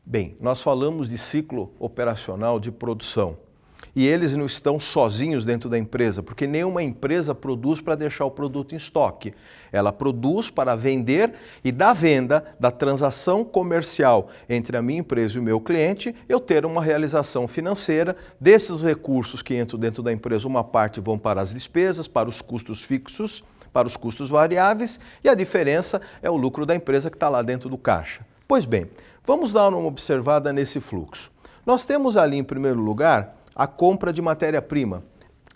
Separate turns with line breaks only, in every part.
Bem, nós falamos de ciclo operacional de produção e eles não estão sozinhos dentro da empresa, porque nenhuma empresa produz para deixar o produto em estoque. Ela produz para vender e da venda, da transação comercial entre a minha empresa e o meu cliente, eu ter uma realização financeira desses recursos que entram dentro da empresa. Uma parte vão para as despesas, para os custos fixos, para os custos variáveis e a diferença é o lucro da empresa que está lá dentro do caixa. Pois bem, vamos dar uma observada nesse fluxo. Nós temos ali, em primeiro lugar, a compra de matéria-prima,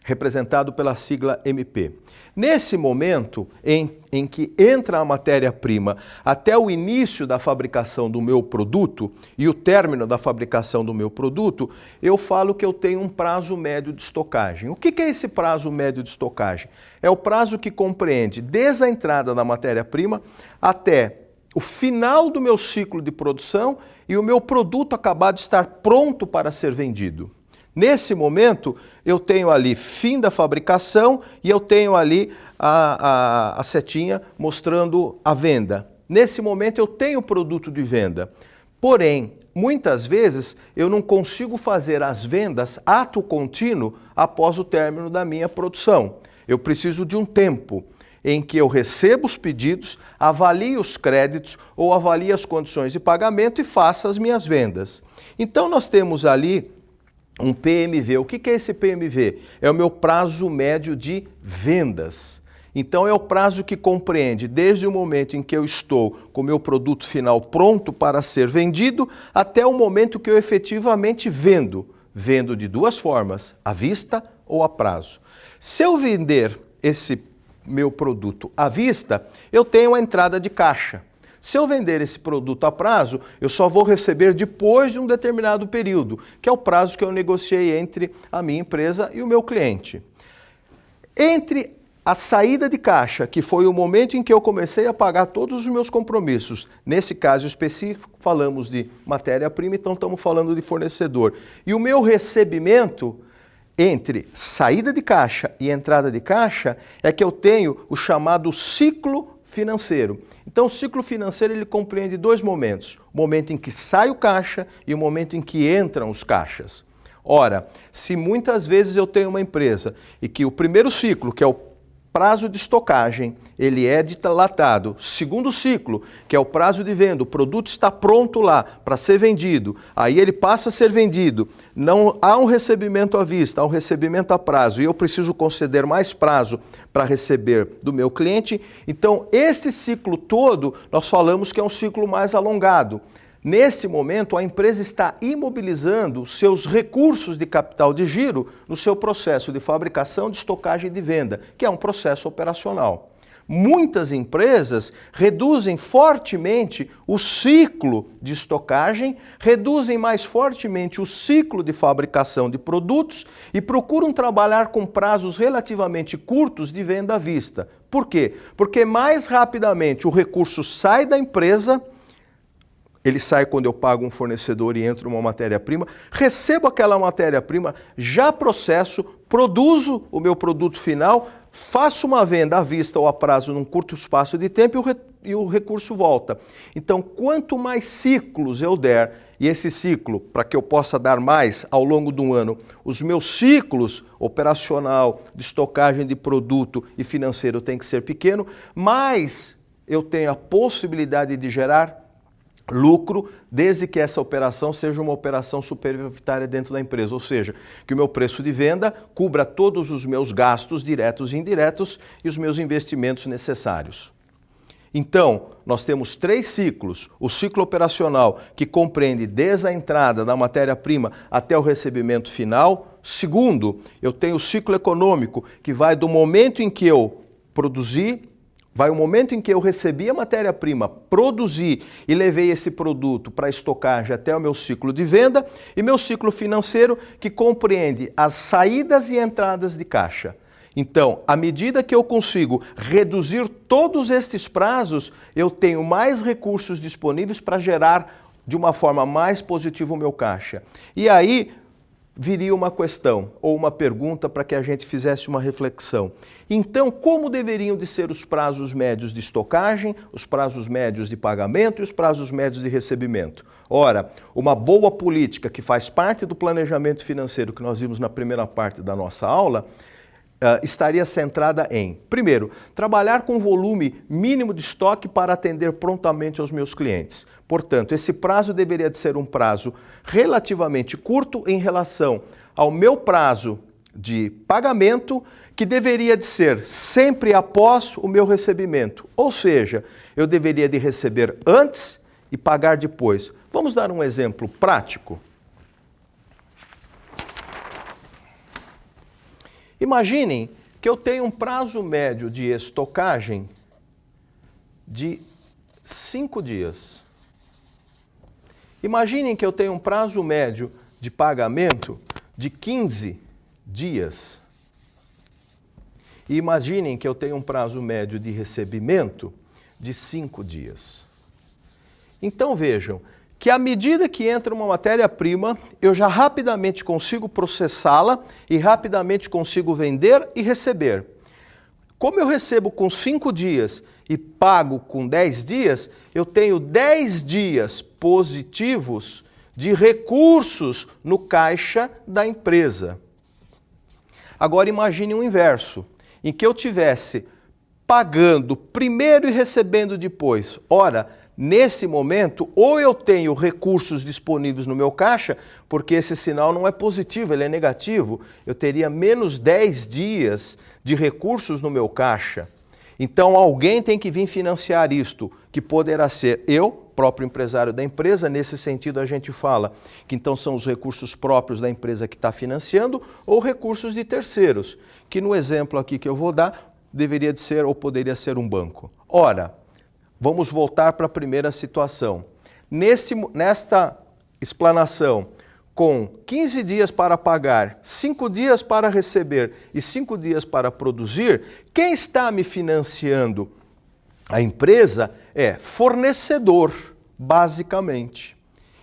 representado pela sigla MP. Nesse momento em que entra a matéria-prima até o início da fabricação do meu produto e o término da fabricação do meu produto, eu falo que eu tenho um prazo médio de estocagem. O que é esse prazo médio de estocagem? É o prazo que compreende desde a entrada da matéria-prima até o final do meu ciclo de produção e o meu produto acabar de estar pronto para ser vendido. Nesse momento, eu tenho ali fim da fabricação e eu tenho ali a setinha mostrando a venda. Nesse momento, eu tenho o produto de venda. Porém, muitas vezes, eu não consigo fazer as vendas ato contínuo após o término da minha produção. Eu preciso de um tempo em que eu recebo os pedidos, avalie os créditos ou avalie as condições de pagamento e faça as minhas vendas. Então, nós temos ali um PMV. O que é esse PMV? É o meu prazo médio de vendas. Então é o prazo que compreende desde o momento em que eu estou com o meu produto final pronto para ser vendido até o momento que eu efetivamente vendo. Vendo de duas formas, à vista ou a prazo. Se eu vender esse meu produto à vista, eu tenho a entrada de caixa. Se eu vender esse produto a prazo, eu só vou receber depois de um determinado período, que é o prazo que eu negociei entre a minha empresa e o meu cliente. Entre a saída de caixa, que foi o momento em que eu comecei a pagar todos os meus compromissos, nesse caso específico, falamos de matéria-prima, então estamos falando de fornecedor, e o meu recebimento, entre saída de caixa e entrada de caixa, é que eu tenho o chamado ciclo financeiro. Então, o ciclo financeiro ele compreende dois momentos. O momento em que sai o caixa e o momento em que entram os caixas. Ora, se muitas vezes eu tenho uma empresa e que o primeiro ciclo, que é o prazo de estocagem, ele é dilatado. Segundo ciclo, que é o prazo de venda, o produto está pronto lá para ser vendido, aí ele passa a ser vendido, não há um recebimento à vista, há um recebimento a prazo e eu preciso conceder mais prazo para receber do meu cliente. Então, esse ciclo todo, nós falamos que é um ciclo mais alongado. Nesse momento, a empresa está imobilizando seus recursos de capital de giro no seu processo de fabricação, de estocagem e de venda, que é um processo operacional. Muitas empresas reduzem fortemente o ciclo de estocagem, reduzem mais fortemente o ciclo de fabricação de produtos e procuram trabalhar com prazos relativamente curtos de venda à vista. Por quê? Porque mais rapidamente o recurso sai da empresa. Ele sai quando eu pago um fornecedor e entra uma matéria-prima, recebo aquela matéria-prima, já processo, produzo o meu produto final, faço uma venda à vista ou a prazo num curto espaço de tempo e o recurso volta. Então, quanto mais ciclos eu der, e esse ciclo, para que eu possa dar mais ao longo do ano, os meus ciclos operacional, de estocagem de produto e financeiro tem que ser pequeno, mais eu tenho a possibilidade de gerar lucro, desde que essa operação seja uma operação superavitária dentro da empresa, ou seja, que o meu preço de venda cubra todos os meus gastos diretos e indiretos e os meus investimentos necessários. Então, nós temos três ciclos. O ciclo operacional, que compreende desde a entrada da matéria-prima até o recebimento final. Segundo, eu tenho o ciclo econômico, que vai do momento em que eu produzi, vai o momento em que eu recebi a matéria-prima, produzi e levei esse produto para estocagem até o meu ciclo de venda, e meu ciclo financeiro, que compreende as saídas e entradas de caixa. Então, à medida que eu consigo reduzir todos estes prazos, eu tenho mais recursos disponíveis para gerar de uma forma mais positiva o meu caixa. E aí, viria uma questão ou uma pergunta para que a gente fizesse uma reflexão. Então, como deveriam de ser os prazos médios de estocagem, os prazos médios de pagamento e os prazos médios de recebimento? Ora, uma boa política que faz parte do planejamento financeiro que nós vimos na primeira parte da nossa aula, estaria centrada em, primeiro, trabalhar com volume mínimo de estoque para atender prontamente aos meus clientes. Portanto, esse prazo deveria de ser um prazo relativamente curto em relação ao meu prazo de pagamento, que deveria de ser sempre após o meu recebimento. Ou seja, eu deveria de receber antes e pagar depois. Vamos dar um exemplo prático? Imaginem que eu tenho um prazo médio de estocagem de 5 dias. Imaginem que eu tenho um prazo médio de pagamento de 15 dias. E imaginem que eu tenho um prazo médio de recebimento de 5 dias. Então vejam que à medida que entra uma matéria-prima, eu já rapidamente consigo processá-la e rapidamente consigo vender e receber. Como eu recebo com 5 dias e pago com 10 dias, eu tenho 10 dias positivos de recursos no caixa da empresa. Agora imagine o inverso, em que eu tivesse pagando primeiro e recebendo depois. Ora, nesse momento, ou eu tenho recursos disponíveis no meu caixa, porque esse sinal não é positivo, ele é negativo, eu teria menos 10 dias de recursos no meu caixa. Então alguém tem que vir financiar isto, que poderá ser eu, próprio empresário da empresa. Nesse sentido a gente fala que então são os recursos próprios da empresa que está financiando ou recursos de terceiros, que no exemplo aqui que eu vou dar, deveria de ser ou poderia ser um banco. Ora, vamos voltar para a primeira situação. Nesta explanação, com 15 dias para pagar, 5 dias para receber e 5 dias para produzir, quem está me financiando? A empresa é fornecedor, basicamente.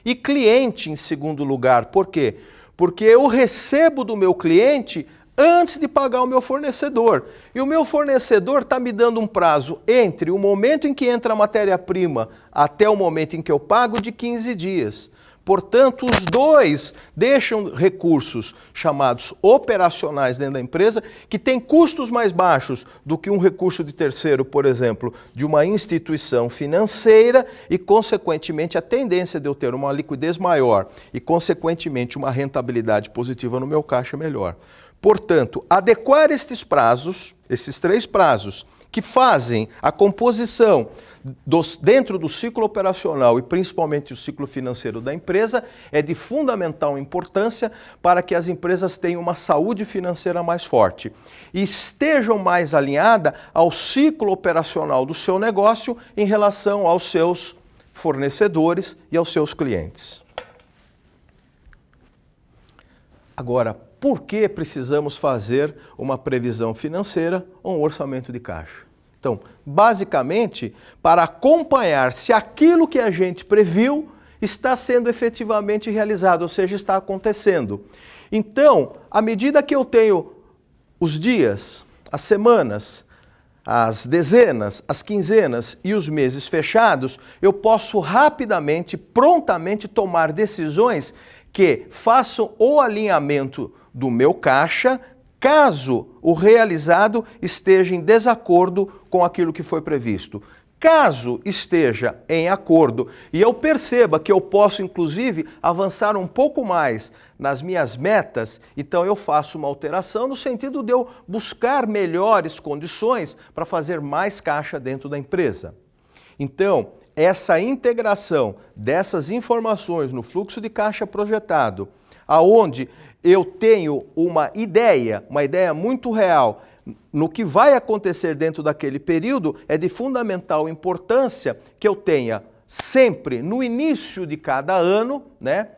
E cliente em segundo lugar. Por quê? Porque eu recebo do meu cliente antes de pagar o meu fornecedor. E o meu fornecedor está me dando um prazo entre o momento em que entra a matéria-prima até o momento em que eu pago de 15 dias. Portanto, os dois deixam recursos chamados operacionais dentro da empresa, que têm custos mais baixos do que um recurso de terceiro, por exemplo, de uma instituição financeira e, consequentemente, a tendência de eu ter uma liquidez maior e, consequentemente, uma rentabilidade positiva no meu caixa melhor. Portanto, adequar estes prazos, esses 3 prazos, que fazem a composição dentro do ciclo operacional e principalmente o ciclo financeiro da empresa, é de fundamental importância para que as empresas tenham uma saúde financeira mais forte e estejam mais alinhadas ao ciclo operacional do seu negócio em relação aos seus fornecedores e aos seus clientes. Agora, por que precisamos fazer uma previsão financeira ou um orçamento de caixa? Então, basicamente, para acompanhar se aquilo que a gente previu está sendo efetivamente realizado, ou seja, está acontecendo. Então, à medida que eu tenho os dias, as semanas, as dezenas, as quinzenas e os meses fechados, eu posso rapidamente, prontamente tomar decisões que façam o alinhamento do meu caixa, caso o realizado esteja em desacordo com aquilo que foi previsto. Caso esteja em acordo e eu perceba que eu posso, inclusive, avançar um pouco mais nas minhas metas, então eu faço uma alteração no sentido de eu buscar melhores condições para fazer mais caixa dentro da empresa. Então, essa integração dessas informações no fluxo de caixa projetado, aonde eu tenho uma ideia muito real no que vai acontecer dentro daquele período, é de fundamental importância que eu tenha sempre no início de cada ano, né,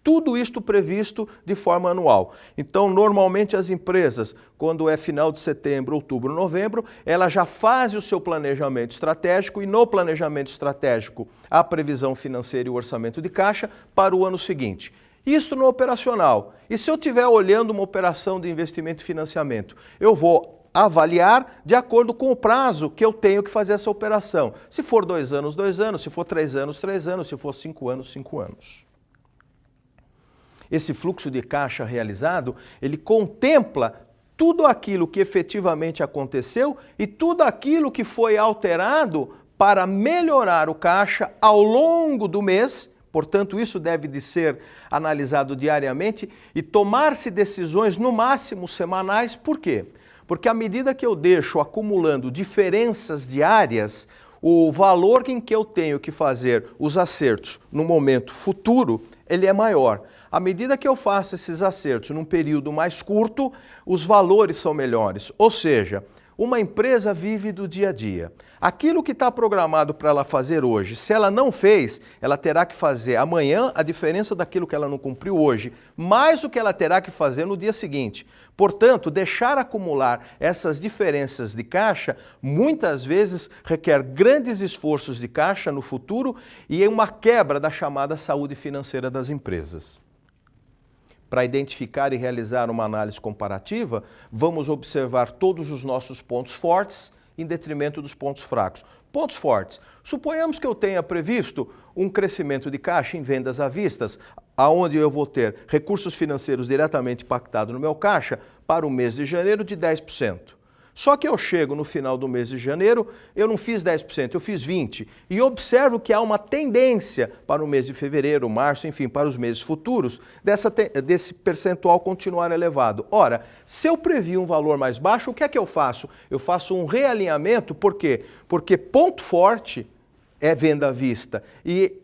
tudo isto previsto de forma anual. Então, normalmente as empresas, quando é final de setembro, outubro, novembro, ela já faz o seu planejamento estratégico e no planejamento estratégico a previsão financeira e o orçamento de caixa para o ano seguinte. Isso no operacional. E se eu estiver olhando uma operação de investimento e financiamento, eu vou avaliar de acordo com o prazo que eu tenho que fazer essa operação. Se for 2 anos, 2 anos. Se for 3 anos, 3 anos. Se for 5 anos, 5 anos. Esse fluxo de caixa realizado, ele contempla tudo aquilo que efetivamente aconteceu e tudo aquilo que foi alterado para melhorar o caixa ao longo do mês. Portanto, isso deve de ser analisado diariamente e tomar-se decisões no máximo semanais. Por quê? Porque à medida que eu deixo acumulando diferenças diárias, o valor em que eu tenho que fazer os acertos no momento futuro, ele é maior. À medida que eu faço esses acertos num período mais curto, os valores são melhores. Ou seja, uma empresa vive do dia a dia. Aquilo que está programado para ela fazer hoje, se ela não fez, ela terá que fazer amanhã a diferença daquilo que ela não cumpriu hoje, mais o que ela terá que fazer no dia seguinte. Portanto, deixar acumular essas diferenças de caixa muitas vezes requer grandes esforços de caixa no futuro e uma quebra da chamada saúde financeira das empresas. Para identificar e realizar uma análise comparativa, vamos observar todos os nossos pontos fortes em detrimento dos pontos fracos. Pontos fortes. Suponhamos que eu tenha previsto um crescimento de caixa em vendas à vista, aonde eu vou ter recursos financeiros diretamente impactados no meu caixa para o mês de janeiro de 10%. Só que eu chego no final do mês de janeiro, eu não fiz 10%, eu fiz 20%. E observo que há uma tendência para o mês de fevereiro, março, enfim, para os meses futuros, desse percentual continuar elevado. Ora, se eu previ um valor mais baixo, o que é que eu faço? Eu faço um realinhamento, por quê? Porque ponto forte é venda à vista. E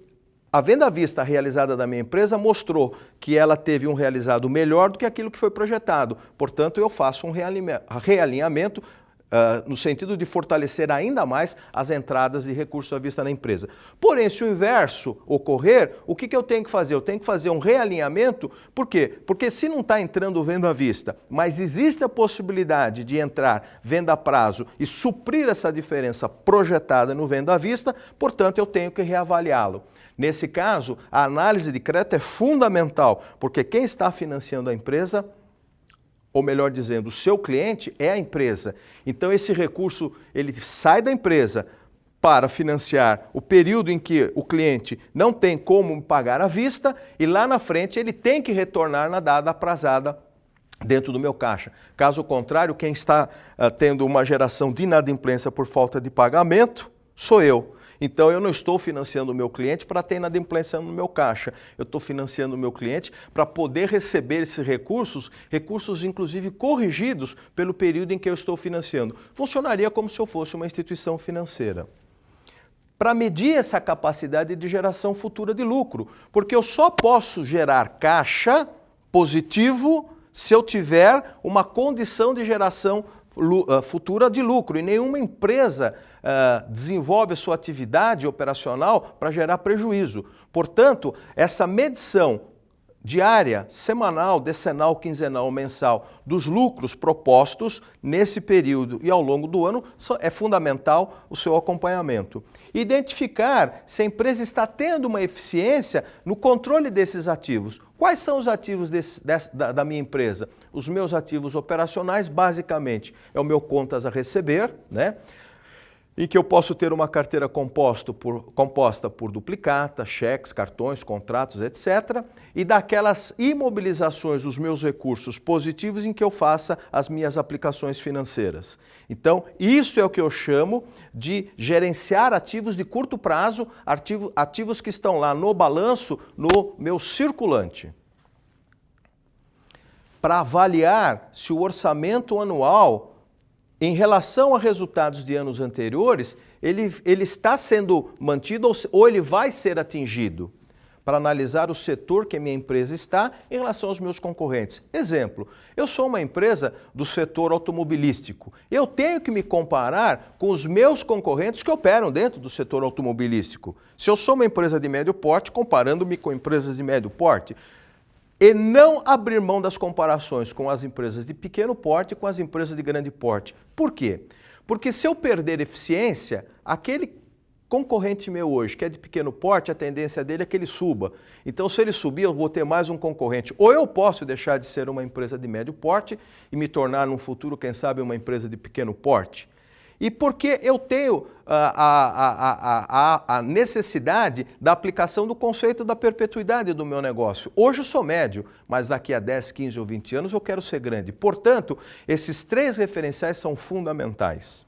a venda à vista realizada da minha empresa mostrou que ela teve um realizado melhor do que aquilo que foi projetado. Portanto, eu faço um realinhamento no sentido de fortalecer ainda mais as entradas de recursos à vista na empresa. Porém, se o inverso ocorrer, o que eu tenho que fazer? Eu tenho que fazer um realinhamento. Por quê? Porque se não está entrando venda à vista, mas existe a possibilidade de entrar venda a prazo e suprir essa diferença projetada no venda à vista, portanto, eu tenho que reavaliá-lo. Nesse caso, a análise de crédito é fundamental, porque quem está financiando a empresa, ou melhor dizendo, o seu cliente é a empresa. Então esse recurso, ele sai da empresa para financiar o período em que o cliente não tem como pagar à vista e lá na frente ele tem que retornar na data aprazada dentro do meu caixa. Caso contrário, quem está tendo uma geração de inadimplência por falta de pagamento sou eu. Então, eu não estou financiando o meu cliente para ter inadimplência no meu caixa. Eu estou financiando o meu cliente para poder receber esses recursos inclusive corrigidos pelo período em que eu estou financiando. Funcionaria como se eu fosse uma instituição financeira. Para medir essa capacidade de geração futura de lucro, porque eu só posso gerar caixa positivo se eu tiver uma condição de geração futura de lucro, e nenhuma empresa desenvolve a sua atividade operacional para gerar prejuízo. Portanto, essa medição diária, semanal, decenal, quinzenal, mensal dos lucros propostos nesse período e ao longo do ano é fundamental o seu acompanhamento. Identificar se a empresa está tendo uma eficiência no controle desses ativos. Quais são os ativos da minha empresa? Os meus ativos operacionais, basicamente, é o meu contas a receber, né? Em que eu posso ter uma carteira composta por duplicata, cheques, cartões, contratos, etc. E daquelas imobilizações dos meus recursos positivos em que eu faça as minhas aplicações financeiras. Então, isso é o que eu chamo de gerenciar ativos de curto prazo, ativos que estão lá no balanço, no meu circulante. Para avaliar se o orçamento anual, em relação a resultados de anos anteriores, ele está sendo mantido ou ele vai ser atingido, para analisar o setor que a minha empresa está em relação aos meus concorrentes. Exemplo, eu sou uma empresa do setor automobilístico. Eu tenho que me comparar com os meus concorrentes que operam dentro do setor automobilístico. Se eu sou uma empresa de médio porte, comparando-me com empresas de médio porte, e não abrir mão das comparações com as empresas de pequeno porte e com as empresas de grande porte. Por quê? Porque se eu perder eficiência, aquele Concorrente meu hoje, que é de pequeno porte, a tendência dele é que ele suba. Então, se ele subir, eu vou ter mais um concorrente. Ou eu posso deixar de ser uma empresa de médio porte e me tornar, no futuro, quem sabe, uma empresa de pequeno porte. E porque eu tenho a necessidade da aplicação do conceito da perpetuidade do meu negócio. Hoje eu sou médio, mas daqui a 10, 15 ou 20 anos eu quero ser grande. Portanto, esses 3 referenciais são fundamentais.